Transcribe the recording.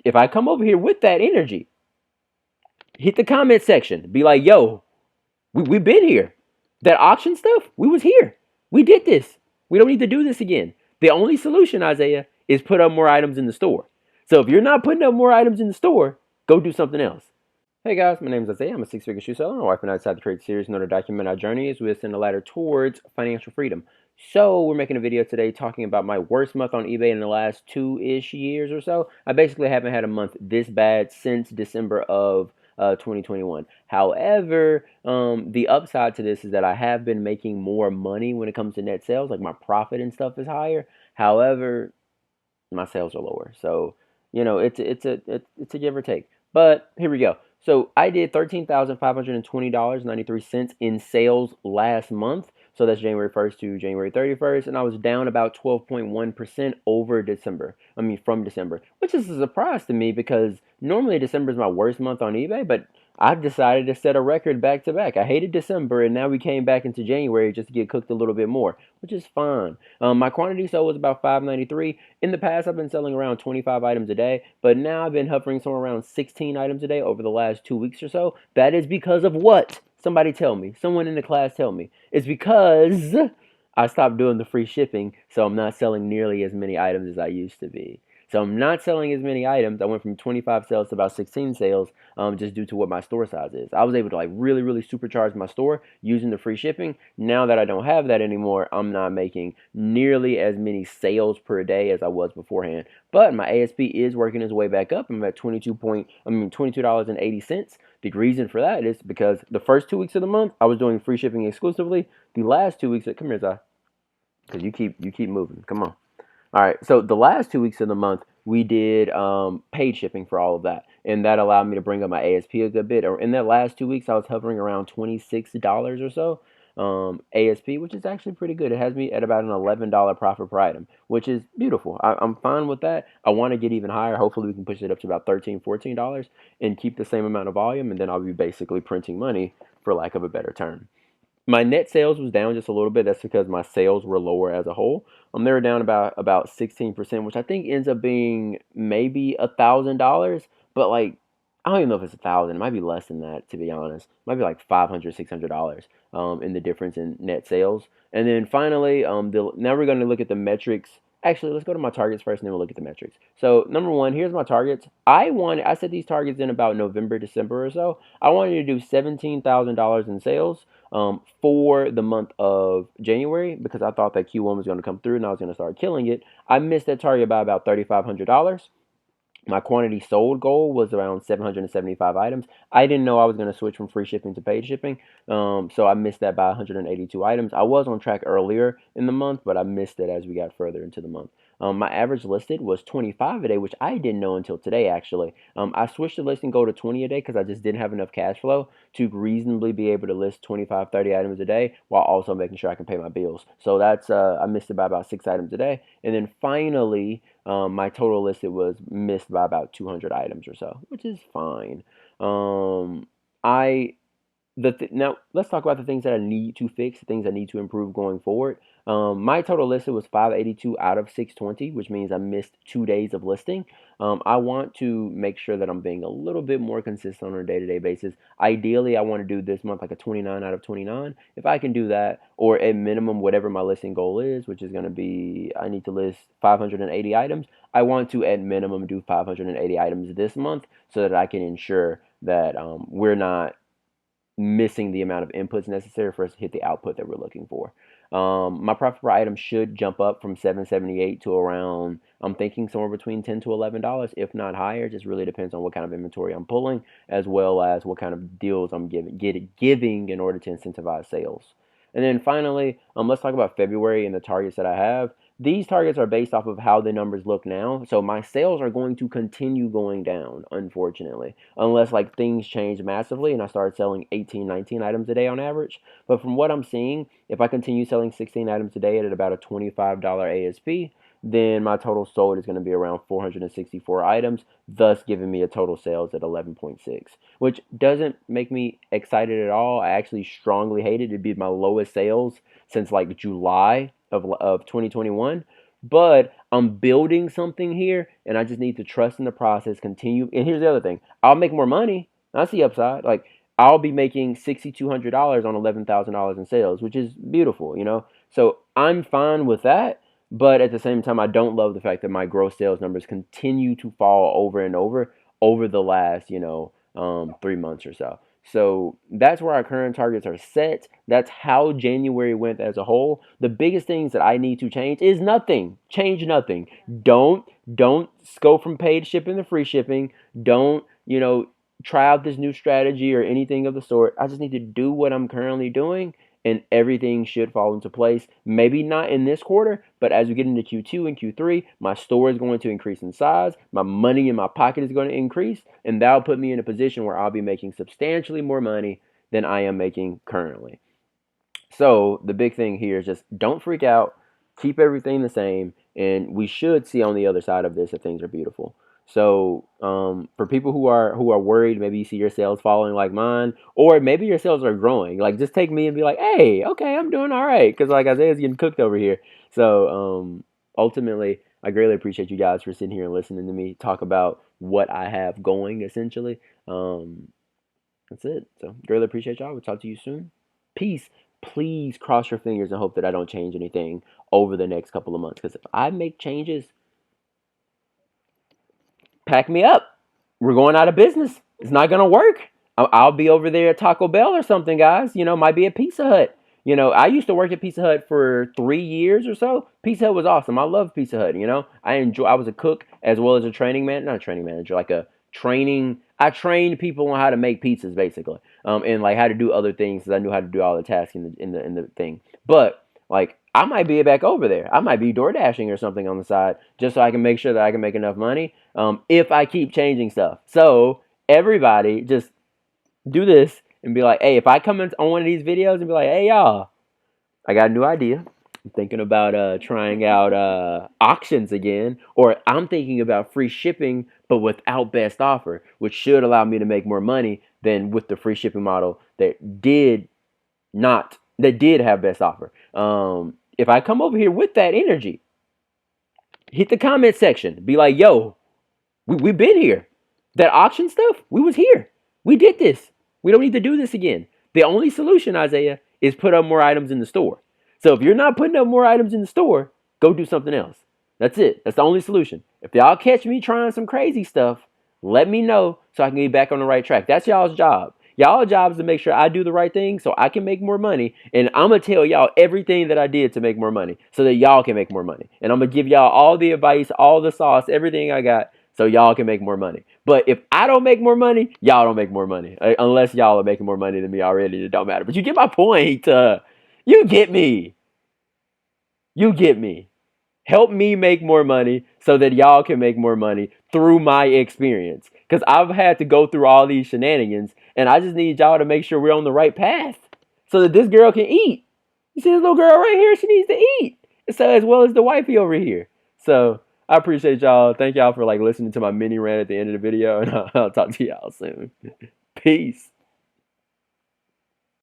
if I come over here with that energy, hit the comment section. Be like, yo, we've been here. That auction stuff, we was here. We did this. We don't need to do this again. The only solution, Isaiah, is put up more items in the store. So if you're not putting up more items in the store, go do something else. Hey guys, my name is Isaiah. I'm a six-figure shoe seller. My wife and I decided to create a series in order to document our journey as we ascend the ladder towards financial freedom. So we're making a video today talking about my worst month on eBay in the last 2-ish years or so. I basically haven't had a month this bad since December of 2021. However, the upside to this is that I have been making more money when it comes to net sales. Like my profit and stuff is higher. However, my sales are lower. So, it's a give or take. But here we go. So I did $13,520.93 in sales last month. So that's January 1st to January 31st. And I was down about 12.1% over December. I mean, from December, which is a surprise to me because normally December is my worst month on eBay. But I've decided to set a record back to back. I hated December, and now we came back into January just to get cooked a little bit more, which is fine. My quantity sold was about 593. In the past, I've been selling around 25 items a day, but now I've been hovering somewhere around 16 items a day over the last 2 weeks or so. That is because of what? Somebody tell me. Someone in the class tell me. It's because I stopped doing the free shipping, so I'm not selling nearly as many items as I used to be. So I'm not selling as many items. I went from 25 sales to about 16 sales, just due to what my store size is. I was able to like really, really supercharge my store using the free shipping. Now that I don't have that anymore, I'm not making nearly as many sales per day as I was beforehand. But my ASP is working its way back up. I'm at $22.80. The reason for that is because the first 2 weeks of the month I was doing free shipping exclusively. The last 2 weeks, come here, Zai, because you keep moving. Come on. All right, so the last 2 weeks of the month, we did paid shipping for all of that, and that allowed me to bring up my ASP a good bit. In that last 2 weeks, I was hovering around $26 or so ASP, which is actually pretty good. It has me at about an $11 profit per item, which is beautiful. I'm fine with that. I want to get even higher. Hopefully, we can push it up to about $13, $14 and keep the same amount of volume, and then I'll be basically printing money, for lack of a better term. My net sales was down just a little bit. That's because my sales were lower as a whole. They were down about 16%, which I think ends up being maybe $1,000. But like, I don't even know if it's 1,000. It might be less than that, to be honest. It might be like $500, $600 in the difference in net sales. And then finally, now we're going to look at the metrics. Actually, let's go to my targets first, and then we'll look at the metrics. So number one, here's my targets. I set these targets in about November, December or so. I wanted to do $17,000 in sales for the month of January because I thought that Q1 was going to come through and I was going to start killing it. I missed that target by about $3,500. My quantity sold goal was around 775 items. I didn't know I was going to switch from free shipping to paid shipping, so I missed that by 182 items. I was on track earlier in the month, but I missed it as we got further into the month. My average listed was 25 a day, which I didn't know until today, actually. I switched the listing goal to 20 a day because I just didn't have enough cash flow to reasonably be able to list 25, 30 items a day while also making sure I can pay my bills. So that's, I missed it by about 6 items a day. And then finally, my total listed was missed by about 200 items or so, which is fine. I Now let's talk about the things that I need to fix, the things I need to improve going forward. My total listed was 582 out of 620, which means I missed 2 days of listing. I want to make sure that I'm being a little bit more consistent on a day-to-day basis. Ideally, I want to do this month like a 29 out of 29. If I can do that, or at minimum, whatever my listing goal is, which is going to be, I need to list 580 items. I want to, at minimum, do 580 items this month so that I can ensure that we're not missing the amount of inputs necessary for us to hit the output that we're looking for. My profit per item should jump up from 778 to around, I'm thinking somewhere between 10 to $11, if not higher. Just really depends on what kind of inventory I'm pulling, as well as what kind of deals I'm giving in order to incentivize sales. And then finally, let's talk about February and the targets that I have. These targets are based off of how the numbers look now. So my sales are going to continue going down, unfortunately, unless like things change massively and I start selling 18, 19 items a day on average. But from what I'm seeing, if I continue selling 16 items a day at about a $25 ASP, then my total sold is going to be around 464 items, thus giving me a total sales at 11.6, which doesn't make me excited at all. I actually strongly hate it. It'd be my lowest sales since like July of 2021. but I'm building something here, and I just need to trust in the process, continue. And here's the other thing: I'll make more money. That's the upside. Like I'll be making $6,200 on $11,000 in sales, which is beautiful, you know. So I'm fine with that. But at the same time, I don't love the fact that my gross sales numbers continue to fall over and over the last, 3 months or so. So that's where our current targets are set. That's how January went as a whole. The biggest things that I need to change is nothing. Change nothing. Don't go from paid shipping to free shipping. Don't, try out this new strategy or anything of the sort. I just need to do what I'm currently doing and everything should fall into place. Maybe not in this quarter, but as we get into Q2 and Q3, my store is going to increase in size. My money in my pocket is going to increase, and that'll put me in a position where I'll be making substantially more money than I am making currently. So the big thing here is just don't freak out, keep everything the same, and we should see on the other side of this that things are beautiful. So for people who are worried, maybe you see your sales falling like mine, or maybe your sales are growing. Like just take me and be like, hey, okay, I'm doing all right, because like Isaiah's getting cooked over here. So ultimately, I greatly appreciate you guys for sitting here and listening to me talk about what I have going. Essentially, that's it. So greatly appreciate y'all. We'll talk to you soon. Peace. Please cross your fingers and hope that I don't change anything over the next couple of months. Because if I make changes, pack me up. We're going out of business. It's not going to work. I'll be over there at Taco Bell or something, guys. Might be at Pizza Hut. I used to work at Pizza Hut for 3 years or so. Pizza Hut was awesome. I love Pizza Hut. I was a cook as well as a training man, not a training manager, like a training. I trained people on how to make pizzas, basically, and like how to do other things because I knew how to do all the tasks in the thing. But like I might be back over there. I might be door dashing or something on the side just so I can make sure that I can make enough money if I keep changing stuff. So everybody just do this and be like, hey, if I come in on one of these videos and be like, hey, y'all, I got a new idea. I'm thinking about trying out auctions again, or I'm thinking about free shipping, but without best offer, which should allow me to make more money than with the free shipping model that did have best offer. If I come over here with that energy, hit the comment section. Be like, yo, we've been here. That auction stuff, we was here. We did this. We don't need to do this again. The only solution, Isaiah, is put up more items in the store. So if you're not putting up more items in the store, go do something else. That's it. That's the only solution. If y'all catch me trying some crazy stuff, let me know so I can get back on the right track. That's y'all's job. Y'all's job is to make sure I do the right thing so I can make more money. And I'm going to tell y'all everything that I did to make more money so that y'all can make more money. And I'm going to give y'all all the advice, all the sauce, everything I got so y'all can make more money. But if I don't make more money, y'all don't make more money. Unless y'all are making more money than me already, it don't matter. But you get my point. You get me. You get me. Help me make more money so that y'all can make more money through my experience. Because I've had to go through all these shenanigans, and I just need y'all to make sure we're on the right path so that this girl can eat. You see this little girl right here? She needs to eat. So as well as the wifey over here. So I appreciate y'all. Thank y'all for listening to my mini rant at the end of the video, and I'll talk to y'all soon. Peace.